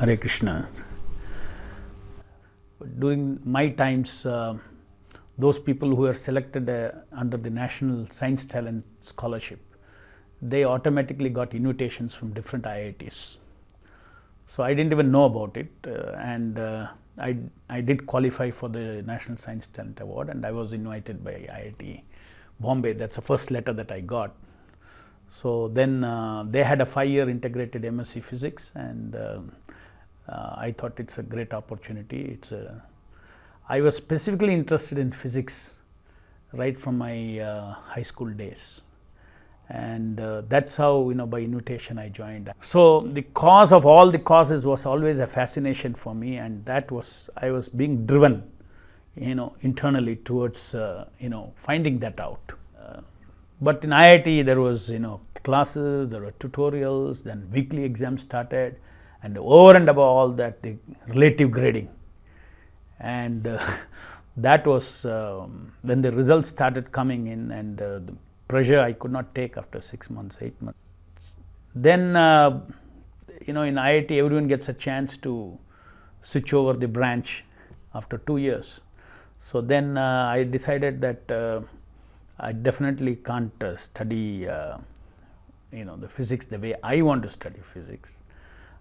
Hare Krishna. During my times, those people who were selected under the National Science Talent Scholarship, they automatically got invitations from different IITs. So I didn't even know about it, and I did qualify for the National Science Talent Award, and I was invited by IIT Bombay. That's the first letter that I got. So then they had a 5-year integrated MSc Physics, and I thought it's a great opportunity. I was specifically interested in physics right from my high school days, and that's how, by invitation I joined. So the cause of all the causes was always a fascination for me, and that was, I was being driven, internally towards finding that out. But in IIT there was classes, there were tutorials, then weekly exams started, and over and above all that, the relative grading. And that was when the results started coming in, and the pressure I could not take after 6 months, 8 months. Then in IIT everyone gets a chance to switch over the branch after 2 years. So then I decided that I definitely can't study the physics the way I want to study physics.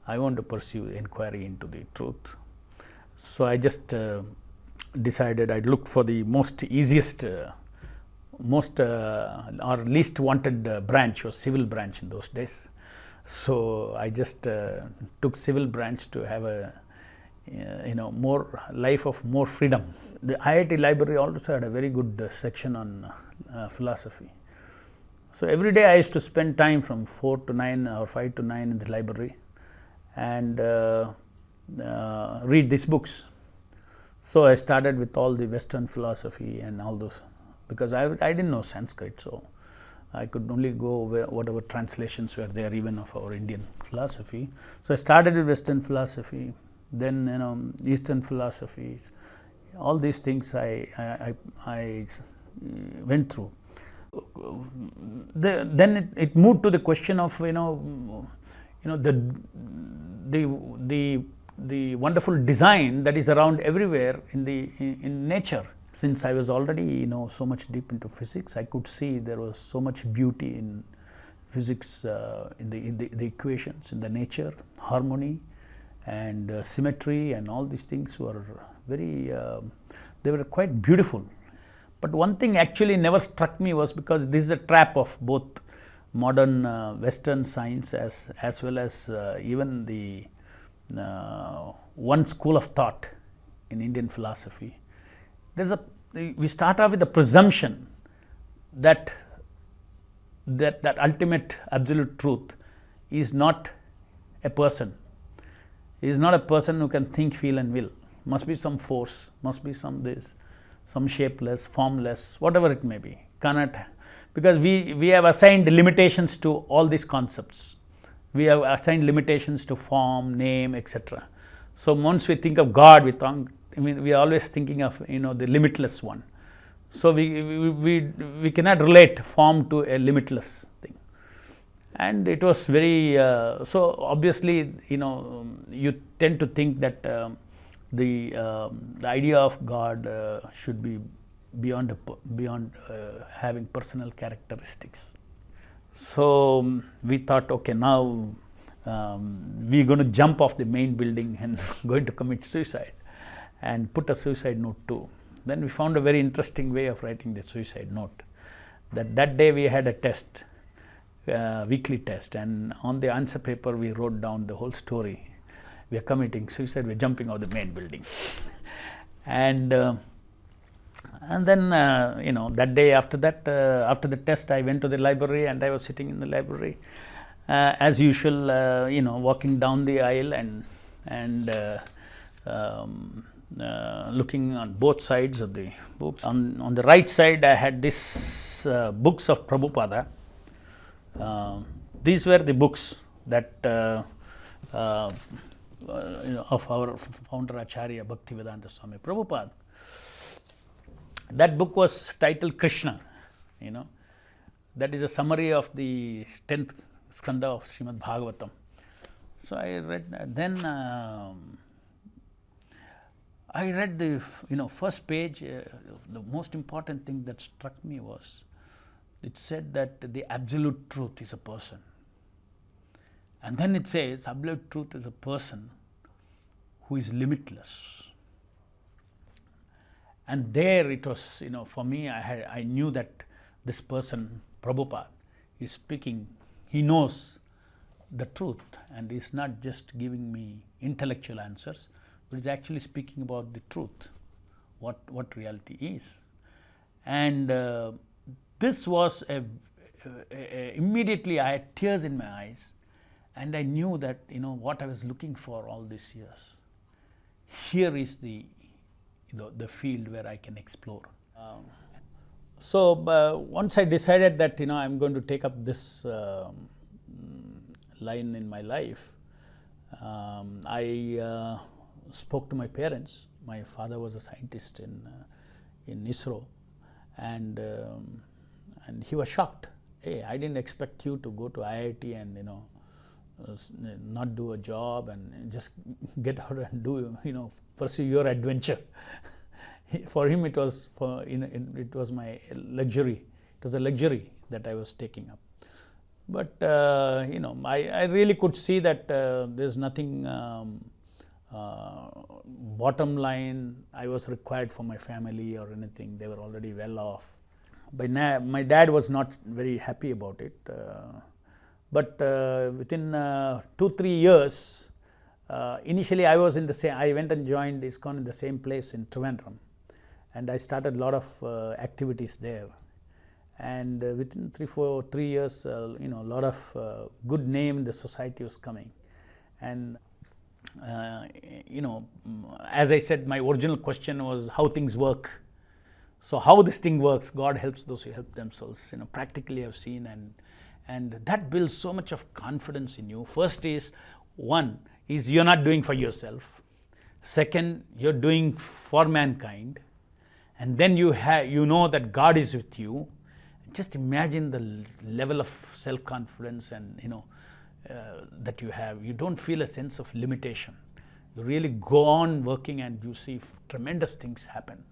I want to pursue inquiry into the truth. So I just decided I'd look for the most easiest, or least wanted branch was civil branch in those days. So I just took civil branch to have a more life of more freedom. The IIT library also had a very good section on philosophy. So every day I used to spend time from 4 to 9 or 5 to 9 in the library and read these books. So I started with all the Western philosophy and all those, because I didn't know Sanskrit, so I could only go whatever translations were there, even of our Indian philosophy. So I started with Western philosophy, then Eastern philosophies, all these things I went through. Then it moved to the question of the wonderful design that is around everywhere in nature. Since I was already so much deep into physics, I could see there was so much beauty in physics, in the equations, in the nature, harmony and symmetry, and all these things were very they were quite beautiful. But one thing actually never struck me was, because this is a trap of both modern Western science as well as even the one school of thought in Indian philosophy. We start off with the presumption that ultimate absolute truth is not a person. He is not a person who can think, feel and will. Must be some force, must be some shapeless, formless, whatever it may be. Cannot, because we have assigned limitations to all these concepts. We have assigned limitations to form, name, etc. So once we think of God, we are always thinking of the limitless one. So we cannot relate form to a limitless thing. And it was very so obviously you tend to think that the idea of God should be beyond having personal characteristics. So we thought, okay, now we're going to jump off the main building and going to commit suicide and put a suicide note too. Then we found a very interesting way of writing the suicide note. That day we had a test, weekly test, and on the answer paper we wrote down the whole story. We are committing suicide, we are jumping off the main building. And then that day after the test, I went to the library, and I was sitting in the library as usual, walking down the aisle and looking on both sides of the books. On the right side I had this books of Prabhupada. These were the books that of our founder Acharya Bhaktivedanta Swami Prabhupada. That book was titled Krishna. That is a summary of the 10th skanda of Srimad Bhagavatam. So I read then I read the first page. The most important thing that struck me was it said that the absolute truth is a person, and then it says absolute truth is a person who is limitless. And there it was, for me, I knew that this person, Prabhupada, is speaking. He knows the truth, and is not just giving me intellectual answers, but is actually speaking about the truth, what reality is. And this was immediately I had tears in my eyes, and I knew that what I was looking for all these years. Here is the field where I can explore. So once I decided that I'm going to take up this line in my life, I spoke to my parents. My father was a scientist in ISRO, and he was shocked. Hey, I didn't expect you to go to IIT and not do a job and just get out and do pursue your adventure. For him, it was it was my luxury. It was a luxury that I was taking up. But I really could see that there's nothing bottom line I was required for my family or anything. They were already well off. But my dad was not very happy about it. But within 2-3 years, initially I was in the same. I went and joined ISKCON in the same place in Trivandrum, and I started a lot of activities there. And within 3 years, a lot of good name in the society was coming. And as I said, my original question was how things work. So how this thing works, God helps those who help themselves. Practically I've seen, and that builds so much of confidence in you. First is, one is you're not doing for yourself. Second, you're doing for mankind, and then you know that God is with you. Just imagine the level of self-confidence and that you have. You don't feel a sense of limitation. You really go on working, and you see tremendous things happen.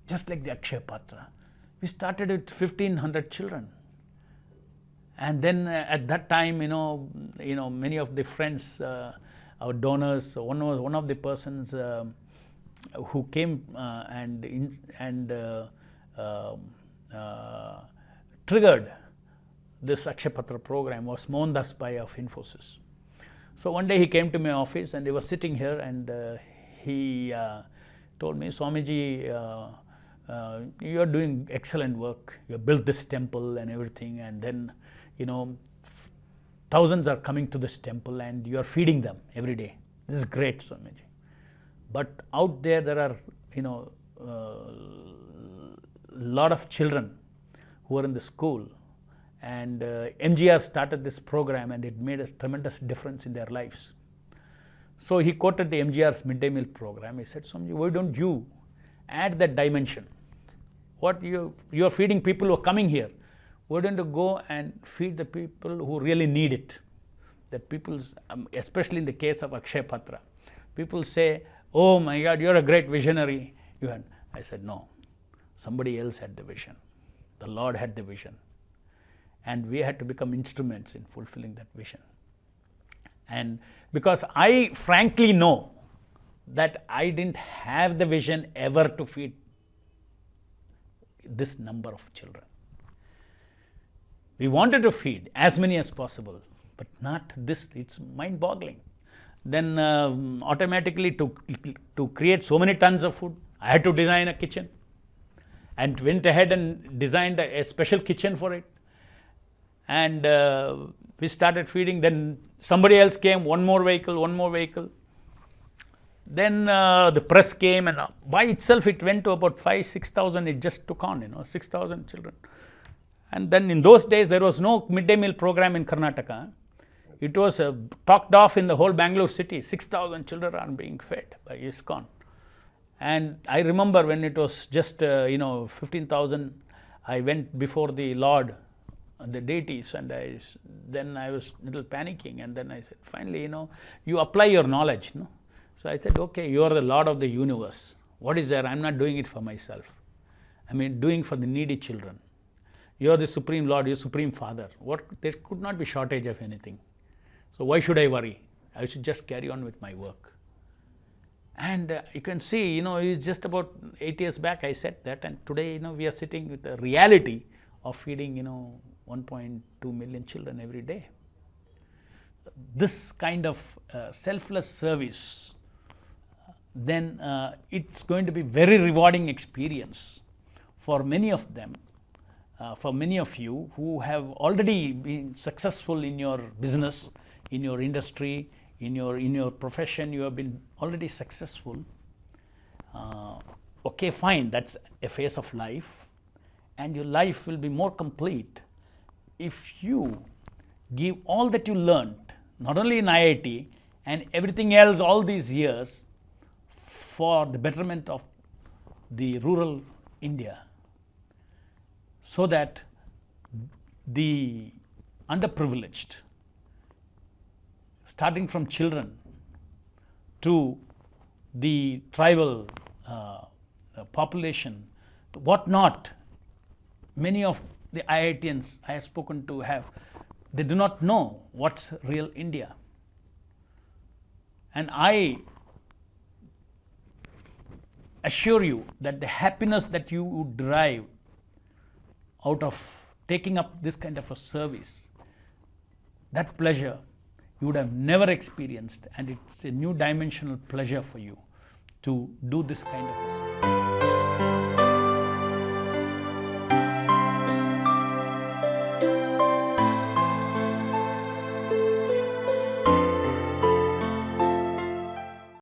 Just like the Akshaya Patra, we started with 1,500 children, and then at that time, many of the friends, our donors, one of the persons who came and triggered this Akshaya Patra program was Mohandas Pai of Infosys. So one day he came to my office, and he was sitting here, and he told me, Swamiji, you are doing excellent work. You have built this temple and everything, and then thousands are coming to this temple, and you are feeding them every day. This is great, Swamiji. But out there are lot of children who are in the school, and MGR started this program, and it made a tremendous difference in their lives. So he quoted the MGR's midday meal program. He said, Swamiji, why don't you add that dimension? What you are feeding people who are coming here. Why don't you go and feed the people who really need it? That people, especially in the case of Akshaya Patra, people say, oh my God, you're a great visionary. I said, no, somebody else had the vision. The Lord had the vision, and we had to become instruments in fulfilling that vision. And because I frankly know that I didn't have the vision ever to feed this number of children. We wanted to feed as many as possible, but not this. It's mind-boggling. Then automatically to create so many tons of food, I had to design a kitchen, and went ahead and designed a special kitchen for it. And we started feeding. Then somebody else came, one more vehicle. Then the press came, and by itself it went to about 5,000-6,000. It just took on, 6,000 children. And then in those days there was no midday meal program in Karnataka. It was talked of in the whole Bangalore city. 6,000 children are being fed by ISKCON. And I remember when it was just 15,000, I went before the Lord the deities, and then I was a little panicking, and then I said, finally, you apply your knowledge, no? So I said, okay, you are the Lord of the universe. What is there? I'm not doing it for myself. I mean, doing for the needy children. You are the Supreme Lord, you are Supreme Father. There could not be shortage of anything. So why should I worry? I should just carry on with my work. And you can see, it's just about 8 years back I said that, and today, we are sitting with the reality of feeding, 1.2 million children every day. This kind of selfless service, then it's going to be very rewarding experience for many of them, for many of you who have already been successful in your business, in your industry, in your profession. You have been already successful. Okay, fine, that's a phase of life, and your life will be more complete if you give all that you learned, not only in IIT and everything else all these years, for the betterment of the rural India, so that the underprivileged, starting from children to the tribal population, what not, many of the IITians I have spoken to they do not know what's real India. And I assure you that the happiness that you would derive out of taking up this kind of a service, that pleasure you would have never experienced, and it's a new dimensional pleasure for you to do this kind of a service.